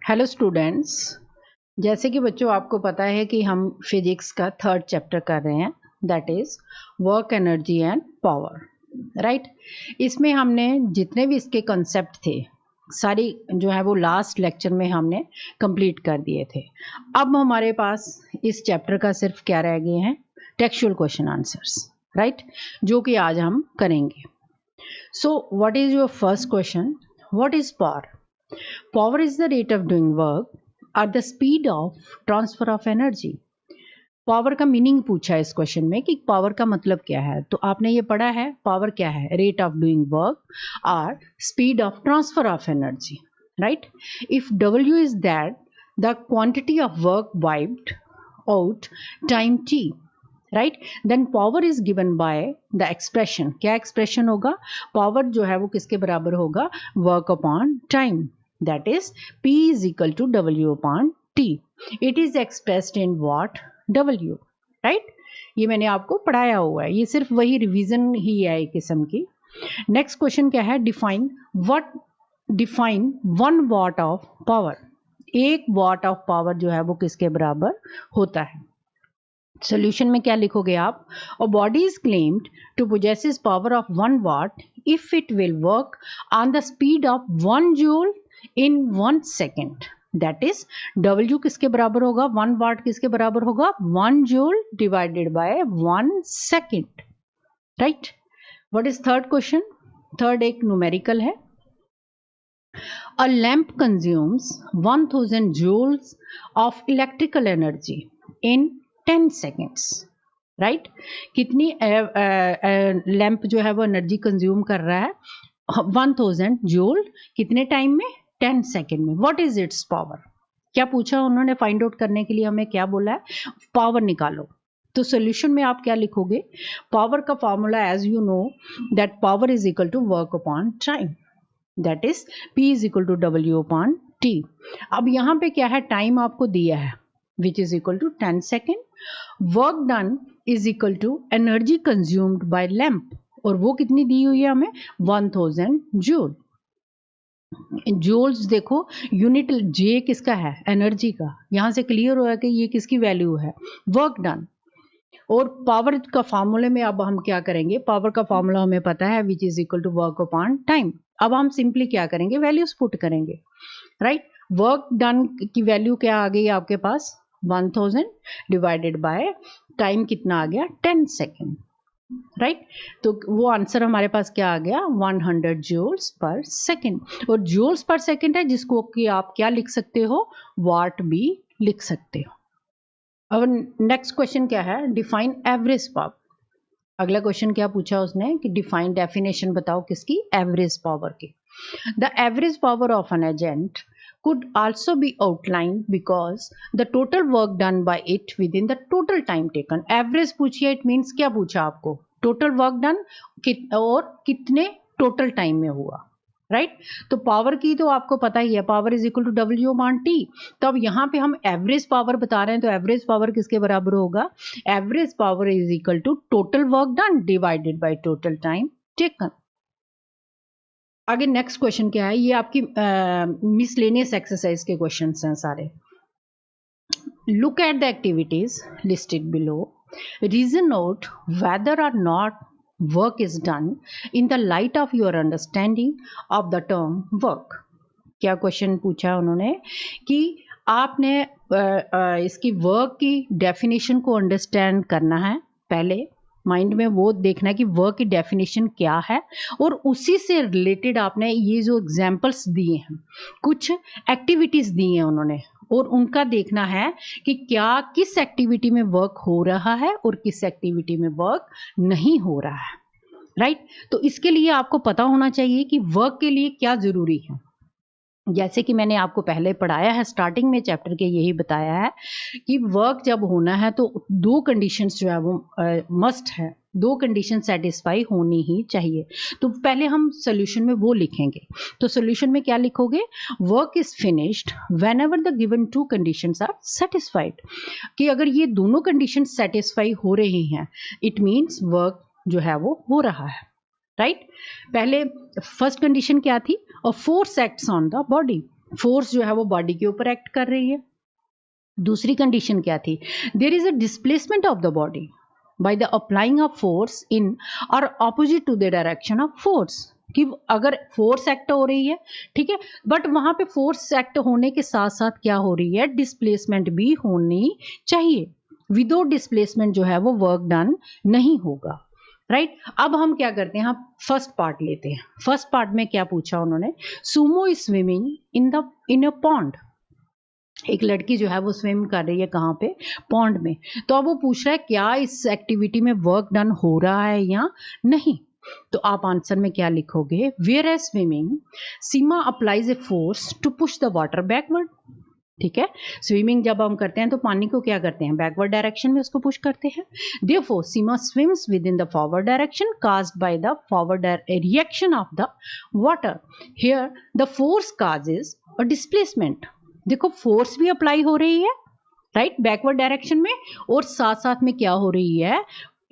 Hello students. जैसे कि बच्चों आपको पता है कि हम फिजिक्स का थर्ड चैप्टर कर रहे हैं, that is work, energy and power, right. इसमें हमने जितने भी इसके कॉन्सेप्ट थे सारी जो है वो लास्ट लेक्चर में हमने कंप्लीट कर दिए थे। अब हमारे पास इस चैप्टर का सिर्फ क्या रह गए हैं, टेक्सचुअल क्वेश्चन आंसर्स, राइट, जो कि आज हम करेंगे। So what is your first question? What is power? Power is the rate of doing work at the speed of transfer of energy. Power का मीनिंग पूछा है इस क्वेश्चन में कि पावर का मतलब क्या है। तो आपने ये पढ़ा है पावर क्या है, रेट ऑफ डूइंग वर्क और speed of transfer of energy, right. If W is that the quantity of work wiped out time T, right, then power is given by the expression. क्या expression होगा? Power जो है वो किसके बराबर होगा? Work upon time, that is P is equal to W upon T. It is expressed in what? W, right? ये मैंने आपको पढ़ाया हुआ है, ये सिर्फ वही रिवीजन ही है एक किस्म की। नेक्स्ट क्वेश्चन क्या है? Define 1 watt of power. 1 watt of power जो है वो किसके बराबर होता है? सोल्यूशन में क्या लिखोगे आप? A body is claimed to possess power of 1 watt if it will work on the speed of 1 joule in 1 second. That is W किसके बराबर होगा? 1 watt किसके बराबर होगा? 1 joule divided by 1 second. Right? What is third question? Third एक numerical है. A lamp consumes 1000 joules of electrical energy in 10 seconds. Right, कितनी lamp जो है वो एनर्जी कंज्यूम कर रहा है? 1000 जूल, कितने टाइम में? 10 सेकेंड में। What is it's power? क्या पूछा उन्होंने? फाइंड आउट करने के लिए हमें क्या बोला है? पावर निकालो। तो सोल्यूशन में आप क्या लिखोगे? पावर का formula as you know that power is equal to work upon time, that is P is equal to W upon T। अब यहाँ पे क्या है? टाइम आपको दिया है which is equal to 10 second. Work done is equal to energy consumed by lamp, और वो कितनी दी हुई है हमें? 1000 जूल। जूल्स देखो यूनिट J किसका है? एनर्जी का। यहाँ से क्लियर हुआ कि ये किसकी वैल्यू है? Work done. और पावर का फॉर्मूले में अब हम क्या करेंगे? पावर का फॉर्मूला हमें पता है which is equal to work upon time. अब हम सिंपली क्या करेंगे? वैल्यूज पुट करेंगे, राइट। वर्क डन की वैल्यू क्या आ गई आपके पास? 1000 डिवाइडेड बाय टाइम कितना आ गया? 10 सेकेंड, राइट। तो वो आंसर हमारे पास क्या आ गया? 100 जूल्स पर सेकेंड। और जूल्स पर सेकेंड है जिसको कि आप क्या लिख सकते हो? वाट भी लिख सकते हो। अब नेक्स्ट क्वेश्चन क्या है? Define average power. अगला क्वेश्चन क्या पूछा उसने कि डिफाइन डेफिनेशन बताओ किसकी? एवरेज पावर की। The average power of an agent could also be outlined because the total work done by it within the total time taken. Average पूछिए, it means क्या पूछा आपको? total work done और कितने total time में हुआ, right. तो power की तो आपको पता ही है, power is equal to W upon T। तो अब यहाँ पे हम एवरेज पावर बता रहे हैं, तो एवरेज पावर किसके बराबर होगा? Average power is equal to total work done divided by total time taken. आगे नेक्स्ट क्वेश्चन क्या है? ये आपकी मिसलेनियस एक्सरसाइज के क्वेश्चंस हैं सारे। Look at the activities listed below, reason out whether और not work is done in the light of your understanding of the term work. क्या क्वेश्चन पूछा उन्होंने कि आपने इसकी वर्क की डेफिनेशन को अंडरस्टैंड करना है। पहले माइंड में वो देखना है कि वर्क की डेफिनेशन क्या है, और उसी से रिलेटेड आपने ये जो एग्जांपल्स दिए हैं, कुछ एक्टिविटीज दी हैं उन्होंने, और उनका देखना है कि क्या किस एक्टिविटी में वर्क हो रहा है और किस एक्टिविटी में वर्क नहीं हो रहा है, राइट। तो इसके लिए आपको पता होना चाहिए कि वर्क के लिए क्या जरूरी है। जैसे कि मैंने आपको पहले पढ़ाया है, स्टार्टिंग में चैप्टर के यही बताया है कि वर्क जब होना है तो 2 कंडीशंस जो है वो मस्ट है, 2 कंडीशन सेटिस्फाई होनी ही चाहिए। तो पहले हम सोल्यूशन में वो लिखेंगे। तो सोल्यूशन में क्या लिखोगे? Work is finished whenever the given 2 conditions are satisfied. कि अगर ये दोनों कंडीशन सेटिस्फाई हो रही हैं, इट मीन्स वर्क जो है वो हो रहा है, राइट। पहले फर्स्ट कंडीशन क्या थी? और force acts on the body, force जो है वो बॉडी के ऊपर एक्ट कर रही है। दूसरी कंडीशन क्या थी? There is a displacement of the body by the applying of force in और opposite to the direction of force, कि अगर फोर्स एक्ट हो रही है, ठीक है, बट वहां पे फोर्स एक्ट होने के साथ साथ क्या हो रही है? डिस्प्लेसमेंट भी होनी चाहिए। विदाउट डिस्प्लेसमेंट जो है वो वर्क डन नहीं होगा, राइट। अब हम क्या करते हैं, हम फर्स्ट पार्ट लेते हैं। फर्स्ट पार्ट में क्या पूछा उन्होंने? Sumo is swimming in a pond. एक लड़की जो है वो स्विम कर रही है कहाँ पे? पॉन्ड में। तो अब वो पूछ रहा है क्या इस एक्टिविटी में वर्क डन हो रहा है या नहीं। तो आप आंसर में क्या लिखोगे? Whereas swimming Seema applies a force to push the water backward. ठीक है, स्विमिंग जब हम करते हैं तो पानी को क्या करते हैं? बैकवर्ड डायरेक्शन में उसको पुश करते हैं। Therefore Seema swims with in the forward direction caused by the forward reaction of the water. Here the force causes a displacement. देखो फोर्स भी अप्लाई हो रही है, राइट, बैकवर्ड डायरेक्शन में, और साथ साथ में क्या हो रही है?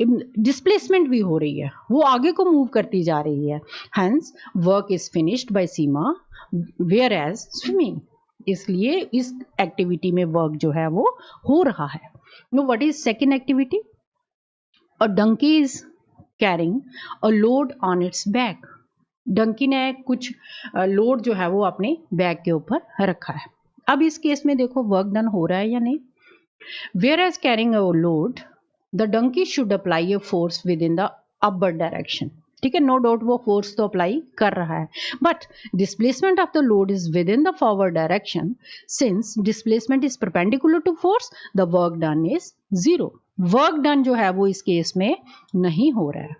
डिस्प्लेसमेंट भी हो रही है, वो आगे को मूव करती जा रही है। Hence work is finished by Seema whereas swimming. इसलिए इस एक्टिविटी में वर्क जो है वो हो रहा है। No, what is second activity? A donkey is carrying a load on its back. Donkey ने कुछ लोड जो है वो अपने बैग के ऊपर रखा है। अब इस केस में देखो वर्क डन हो रहा है या नहीं। Whereas carrying a load the donkey should apply a force within the upward direction. ठीक है, नो डाउट वो फोर्स तो अप्लाई कर रहा है, but displacement of the load is within the forward direction. Since displacement is perpendicular to force the work done is zero. Work done जो है वो इस केस में नहीं हो रहा है।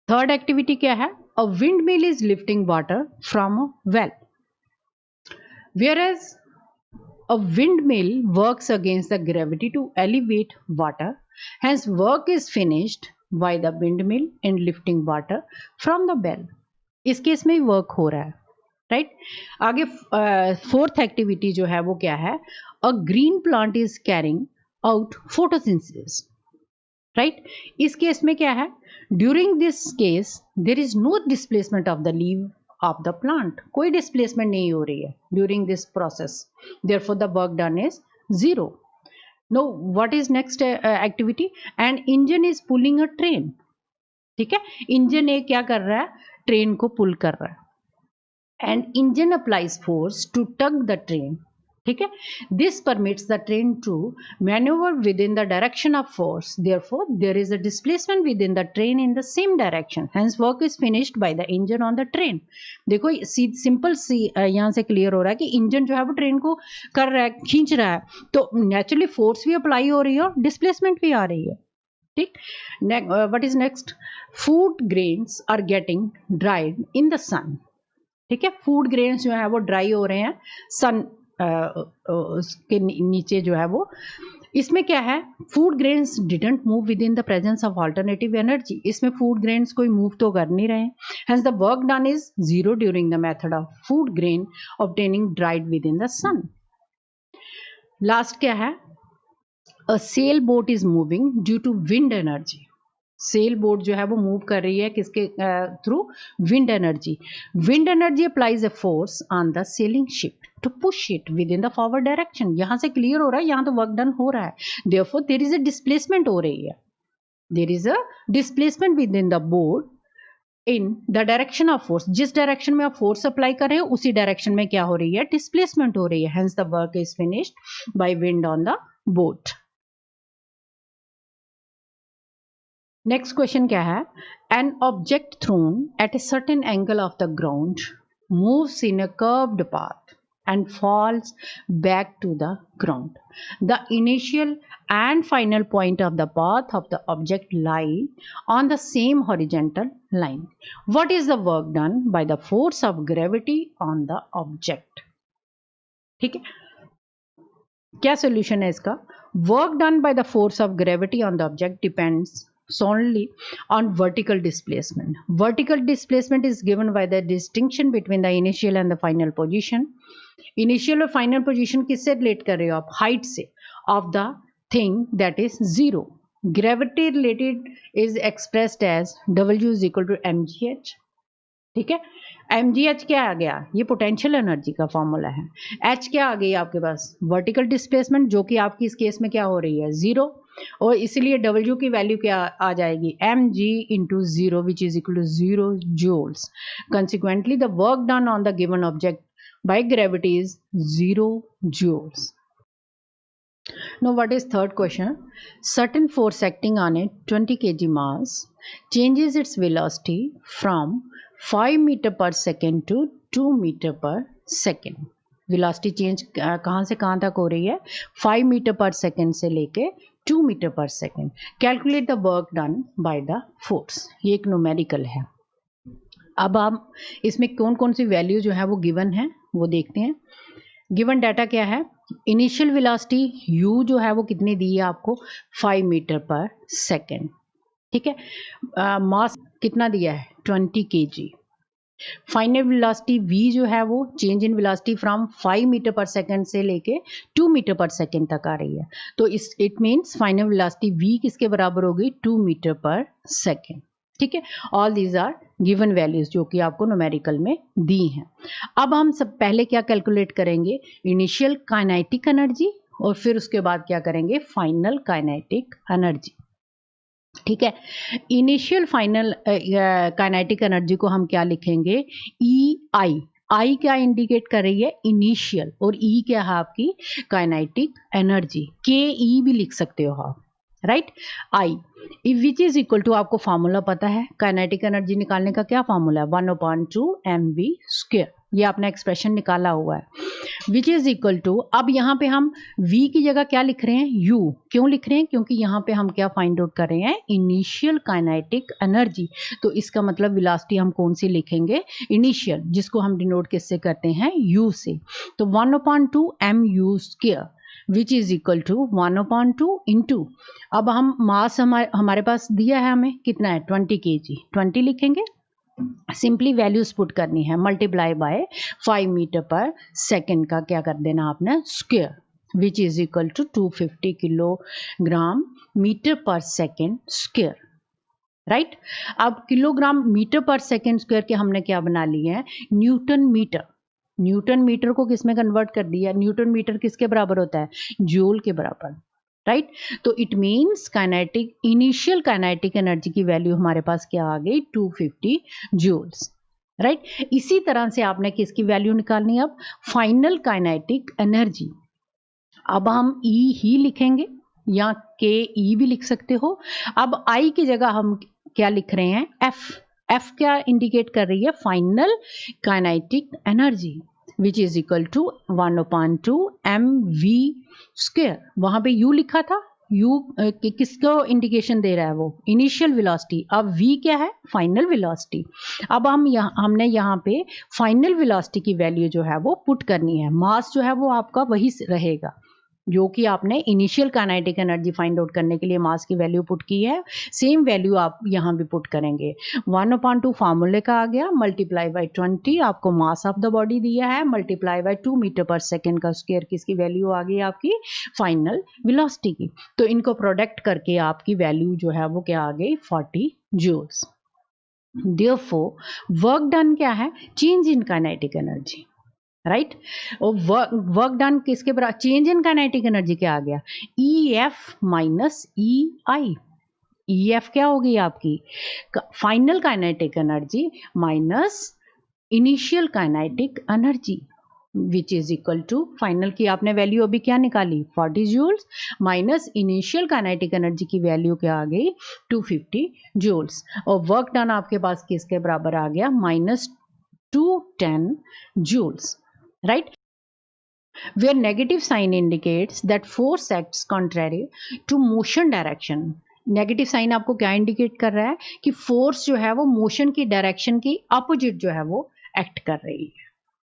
थर्ड एक्टिविटी क्या है? A wind mill is lifting water from a well. Whereas a windmill works against the gravity to elevate water, hence work is finished by the windmill in lifting water from the well. इस case में work हो रहा है, right. आगे fourth activity जो है वो क्या है? A green plant is carrying out photosynthesis, right. इस केस में क्या है? During this case there is no displacement of the leave of the plant. कोई डिस्प्लेसमेंट नहीं हो रही है during this process, therefore the work done is zero. No, what is next activity? And engine is pulling a train. ठीक है, engine एक क्या कर रहा है? ट्रेन को पुल कर रहा है। And engine applies force to tug the train. ठीक है, this permits the train to manoeuvre within the direction of force, therefore there is a displacement within the train in the same direction, hence work is finished by the engine on the train. देखो simple सी यहाँ से clear हो रहा है कि engine जो है वो ट्रेन को कर रहा है, खींच रहा है, तो नेचुरली फोर्स भी अप्लाई हो रही है और डिस्प्लेसमेंट भी आ रही है। ठीक, what is next? Food grains are getting dried in the sun. ठीक है, फूड ग्रेन्स जो है वो ड्राई हो रहे हैं सन के नीचे जो है वो। इसमें क्या है? Food grains didn't move within the presence of alternative energy. इसमें फूड ग्रेन्स कोई मूव तो कर नहीं रहे हैं, hence the work done is zero during the method of food grain obtaining dried within the sun. Last क्या है? A sail boat is moving due to wind energy. Sail boat जो है वो मूव कर रही है किसके through? Wind energy. Wind energy applies a force on the sailing ship to push it within the forward direction. यहां से clear हो रहा है, यहां तो वर्क डन हो रहा है, therefore there is a displacement हो रही है। There is a displacement within the boat in the direction of force. जिस डायरेक्शन में आप फोर्स अप्लाई कर रहे हो उसी डायरेक्शन में क्या हो रही है? डिस्प्लेसमेंट हो रही है, hence the work is finished by wind on the boat. Next question क्या है? An object thrown at a certain angle of the ground moves in a curved path and falls back to the ground. The initial and final point of the path of the object lie on the same horizontal line. What is the work done by the force of gravity on the object? ठीक है, क्या solution है इसका? Work done by the force of gravity on the object depends solely on vertical displacement. Vertical displacement is given by the distinction between the initial and the final position. Initial और final position किससे relate कर रहे हो आप? height से, of the thing that is zero. Gravity related is expressed as W is equal to mgh. ठीक है, mgh क्या आ गया, ये पोटेंशियल एनर्जी का फॉर्मूला है। h क्या आ गई आपके पास, वर्टिकल डिस्प्लेसमेंट, जो कि आपकी इस केस में क्या हो रही है, 0, और इसलिए W की वैल्यू क्या आ जाएगी, mg into 0 which is equal to 0 joules. Consequently the work done on the given object by gravity is 0 joules. Now what is third question? Certain force acting on a 20 kg mass changes its velocity from 5 meter per second to 2 meter per second. Velocity change कहाँ से कहाँ तक हो रही है, 5 metre per second से लेके 2 metre per second. Calculate the work done by the force, ये एक न्यूमेरिकल है। अब हम इसमें कौन कौन सी वैल्यू जो है वो गिवन है वो देखते हैं। गिवन डाटा क्या है, इनिशियल वेलोसिटी u जो है वो कितनी दी है आपको, 5 मीटर पर सेकेंड, ठीक है। मास कितना दिया है, 20 kg। फाइनल वेलोसिटी v जो है वो change in velocity from 5 metre per second से लेके 2 मीटर पर सेकेंड तक आ रही है, तो इस it means final velocity v किसके बराबर होगी, 2 मीटर पर सेकेंड, ठीक है। All these are given values जो कि आपको न्यूमेरिकल में दी हैं। अब हम सब पहले क्या कैलकुलेट करेंगे, इनिशियल काइनेटिक एनर्जी, और फिर उसके बाद क्या करेंगे, फाइनल काइनेटिक एनर्जी, ठीक है। इनिशियल फाइनल काइनेटिक एनर्जी को हम क्या लिखेंगे, ई आई क्या इंडिकेट कर रही है, इनिशियल, और ई क्या है आपकी काइनेटिक एनर्जी, के ई भी लिख सकते हो आप, right. I which is equal to, आपको फार्मूला पता है काइनेटिक एनर्जी निकालने का, क्या फार्मूला है, 1/2 mv², ये आपने एक्सप्रेशन निकाला हुआ है, विच इज इक्वल टू, अब यहाँ पे हम v की जगह क्या लिख रहे हैं, u, क्यों लिख रहे हैं, क्योंकि यहाँ पे हम क्या फाइंड आउट कर रहे हैं, इनिशियल काइनेटिक एनर्जी, तो इसका मतलब वेलोसिटी हम कौन सी लिखेंगे, इनिशियल, जिसको हम डिनोट किससे करते हैं, u से, तो 1/2 mu², which is equal to 1/2 into, अब हम मास हमारे पास दिया है हमें कितना है, 20 kg, 20 लिखेंगे, सिंपली वैल्यूज पुट करनी है, multiply by 5 metre per second का क्या कर देना आपने, square, which is equal to 250 kilogram metre per second square, right. अब kilogram metre per second square के हमने क्या बना लिए हैं, न्यूटन मीटर, न्यूटन मीटर को किस में कन्वर्ट कर दिया, न्यूटन मीटर किसके बराबर होता है, जूल के बराबर, राइट। तो it means kinetic, initial kinetic energy की वैल्यू हमारे पास क्या आ गई, 250 जूल्स, राइट। इसी तरह से आपने किसकी वैल्यू निकालनी है, अब फाइनल काइनेटिक एनर्जी, अब हम ई ही लिखेंगे या के ई भी लिख सकते हो। अब आई की जगह हम क्या लिख रहे हैं, एफ क्या इंडिकेट कर रही है, final kinetic energy, which is equal to 1/2 mv², वहां पे u लिखा था, u किसको इंडिकेशन दे रहा है, वो इनिशियल वेलोसिटी, अब v क्या है, फाइनल वेलोसिटी। अब हमने यहाँ पे फाइनल वेलोसिटी की वैल्यू जो है वो पुट करनी है, मास जो है वो आपका वही रहेगा जो कि आपने initial kinetic energy find out करने के लिए मास की वैल्यू पुट की है, सेम वैल्यू आप यहाँ भी पुट करेंगे, 1/2 फार्मूले का आ गया, मल्टीप्लाई बाय 20 आपको मास ऑफ द बॉडी दिया है, multiply bye 2 metre per second का स्क्वायर, किसकी वैल्यू आ गई आपकी, फाइनल वेलोसिटी की। तो इनको प्रोडक्ट करके आपकी वैल्यू जो है वो क्या आ गई, 40 जूल्स। देयरफॉर वर्क डन क्या है, change in kinetic energy, right. और वर्क डन किसके बराबर, चेंज इन काइनेटिक एनर्जी क्या आ गया, EF माइनस EI, EF क्या होगी आपकी, final kinetic energy minus initial kinetic energy, which is equal to, final की आपने वैल्यू अभी क्या निकाली, 40 joules, minus initial kinetic energy की वैल्यू क्या आ गई, 250 जूल्स, और वर्क डन आपके पास किसके बराबर आ गया, -210 joules, right, where negative sign indicates that force acts contrary to motion direction। Negative sign आपको क्या इंडिकेट कर रहा है कि फोर्स जो है वो मोशन की डायरेक्शन की अपोजिट जो है वो एक्ट कर रही है।